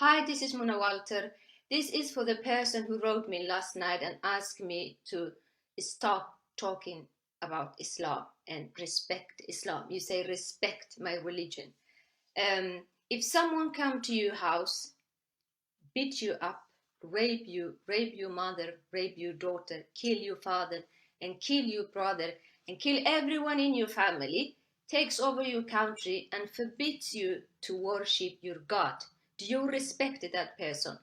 Hi, this is Mona Walter. This is for the person who wrote me last night and asked me to stop talking about Islam and respect Islam. You say respect my religion. If someone come to your house, beat you up, rape your mother, rape your daughter, kill your father, and kill your brother, and kill everyone in your family, takes over your country and forbids you to worship your God, do you respect that person?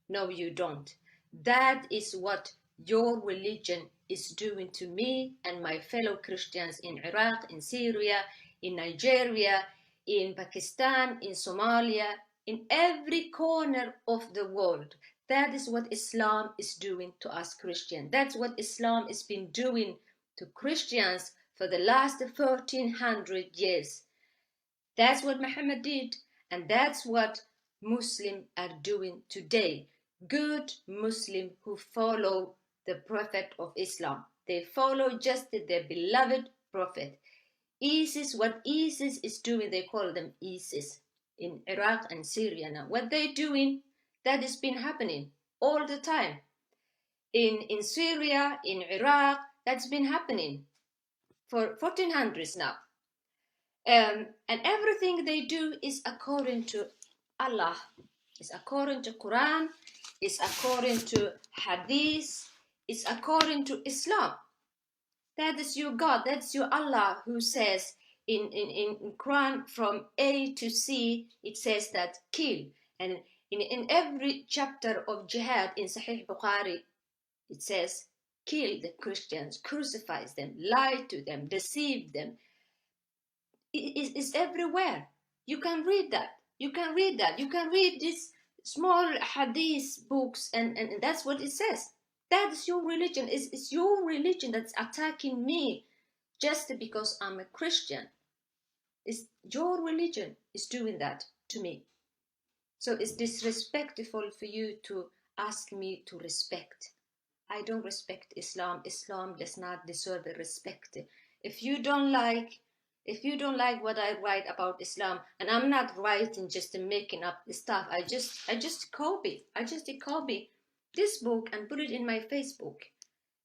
No, you don't. That is what your religion is doing to me and my fellow Christians in Iraq, in Syria, in Nigeria, in Pakistan, in Somalia, in every corner of the world. That is what Islam is doing to us Christians. That's what Islam has been doing to Christians for the last 1400 years. That's what Muhammad did, and that's what Muslims are doing today. Good Muslims who follow the Prophet of Islam. They follow just their beloved Prophet. What ISIS is doing, they call them ISIS in Iraq and Syria now. What they're doing, that has been happening all the time. In Syria, in Iraq, that's been happening for 1400s now. And everything they do is according to Allah, is according to Quran, is according to Hadith, is according to Islam. That is your God, that's your Allah who says in Quran from A to C, it says that kill. And in every chapter of jihad in Sahih Bukhari, it says kill the Christians, crucify them, lie to them, deceive them. It's everywhere. You can read that. You can read that. You can read these small hadith books, and that's what it says. That's your religion. It's your religion that's attacking me just because I'm a Christian. It's your religion is doing that to me. So it's disrespectful for you to ask me to respect. I don't respect Islam. Islam does not deserve respect. If you don't like what I write about Islam, and I'm not writing just making up stuff, I just copy this book and put it in my Facebook,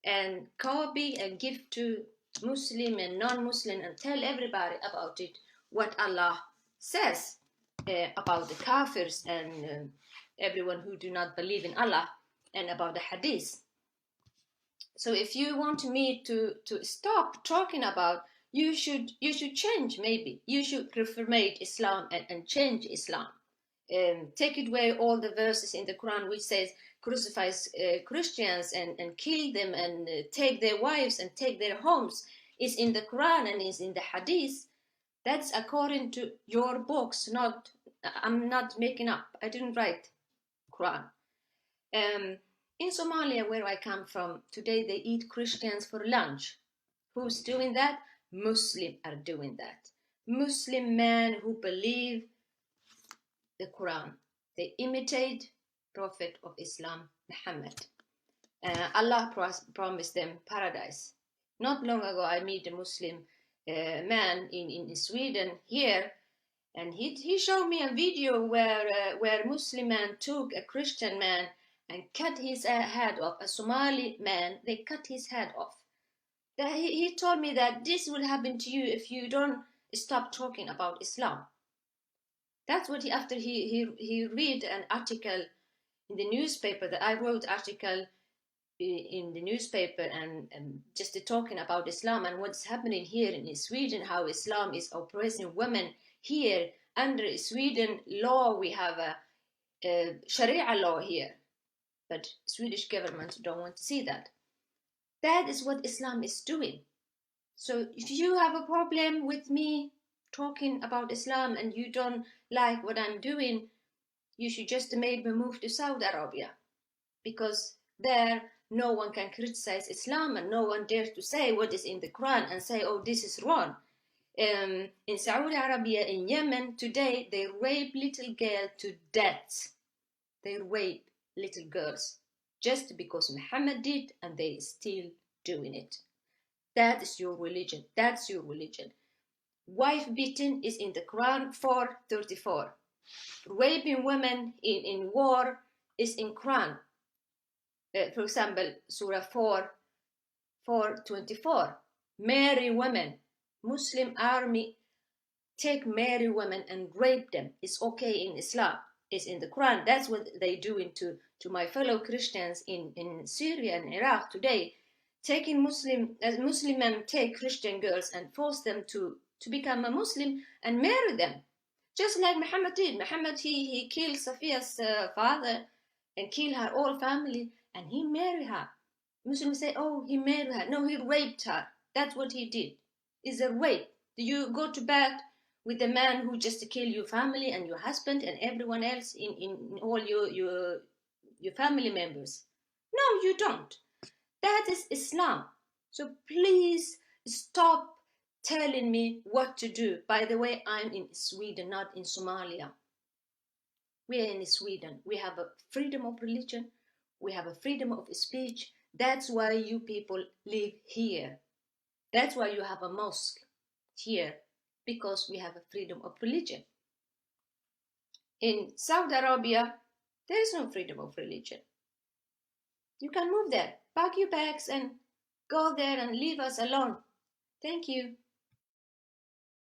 and copy and give to Muslim and non-Muslim and tell everybody about it, what Allah says about the kafirs and everyone who do not believe in Allah, and about the hadith. So if you want me to stop talking about, you should change. Maybe you should reformate Islam and change Islam. Take away all the verses in the Quran which says crucify Christians and kill them and take their wives and take their homes. It's in the Quran and it's in the Hadith. That's according to your books. I'm not making up. I didn't write Quran. In Somalia, where I come from, today they eat Christians for lunch. Who's doing that? Muslims are doing that. Muslim men who believe the Quran. They imitate Prophet of Islam, Muhammad. Allah promised them paradise. Not long ago, I met a Muslim man in Sweden here, and he showed me a video where Muslim man took a Christian man and cut his head off. A Somali man, they cut his head off. He told me that this will happen to you if you don't stop talking about Islam. That's what after he read an article in the newspaper, that I wrote article in the newspaper and just talking about Islam and what's happening here in Sweden, how Islam is oppressing women here. Under Sweden law, we have a Sharia law here, but Swedish government don't want to see that. That is what Islam is doing. So if you have a problem with me talking about Islam and you don't like what I'm doing, you should just maybe move to Saudi Arabia, because there no one can criticize Islam and no one dares to say what is in the Quran and say, oh, this is wrong. In Saudi Arabia, in Yemen today, they rape little girls to death. They rape little girls just because Muhammad did, and they still doing it. That is your religion. That's your religion. Wife beating is in the Quran 4:34. Raping women in war is in Quran. For example, Surah 4:24. Marry women. Muslim army take marry women and rape them. It's okay in Islam. It's in the Quran. That's what they do to my fellow Christians in Syria and Iraq today. Taking Muslim men take Christian girls and force them to become a Muslim and marry them. Just like Muhammad did. Muhammad, he killed Safiya's father and killed her whole family, and he married her. Muslims say, oh, he married her. No, he raped her. That's what he did. It's a rape. You go to bed with the man who just killed your family and your husband and everyone else in all your family members. No, you don't. That is Islam. So please stop telling me what to do. By the way, I'm in Sweden, not in Somalia. We are in Sweden. We have a freedom of religion. We have a freedom of speech. That's why you people live here. That's why you have a mosque here, because we have a freedom of religion. In Saudi Arabia, there is no freedom of religion. You can move there, pack your bags and go there and leave us alone. Thank you.